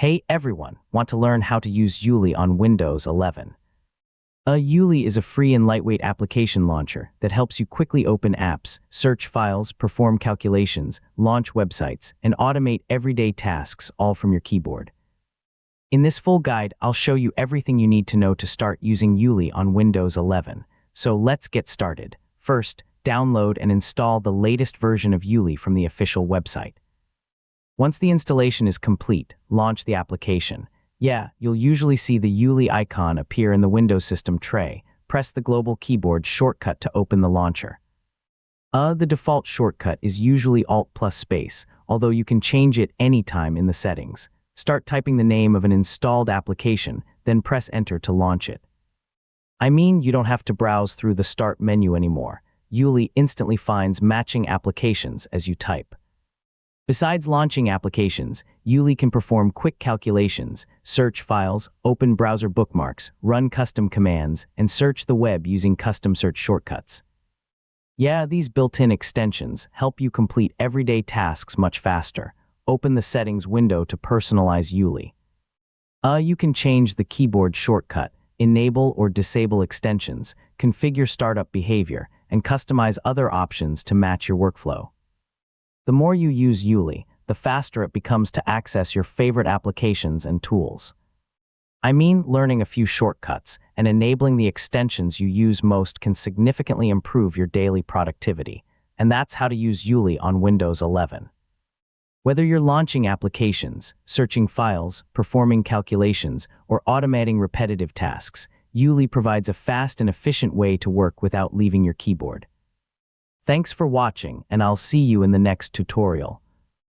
Hey everyone, want to learn how to use ueli on Windows 11? Ueli is a free and lightweight application launcher that helps you quickly open apps, search files, perform calculations, launch websites, and automate everyday tasks all from your keyboard. In this full guide, I'll show you everything you need to know to start using ueli on Windows 11. So let's get started. First, download and install the latest version of ueli from the official website. Once the installation is complete, launch the application. You'll usually see the ueli icon appear in the Windows system tray. Press the global keyboard shortcut to open the launcher. The default shortcut is usually Alt+space, although you can change it anytime in the settings. Start typing the name of an installed application, then press Enter to launch it. You don't have to browse through the Start menu anymore. Ueli instantly finds matching applications as you type. Besides launching applications, ueli can perform quick calculations, search files, open browser bookmarks, run custom commands, and search the web using custom search shortcuts. These built-in extensions help you complete everyday tasks much faster. Open the settings window to personalize ueli. You can change the keyboard shortcut, enable or disable extensions, configure startup behavior, and customize other options to match your workflow. The more you use ueli, the faster it becomes to access your favorite applications and tools. Learning a few shortcuts and enabling the extensions you use most can significantly improve your daily productivity, and that's how to use ueli on Windows 11. Whether you're launching applications, searching files, performing calculations, or automating repetitive tasks, ueli provides a fast and efficient way to work without leaving your keyboard. Thanks for watching, and I'll see you in the next tutorial.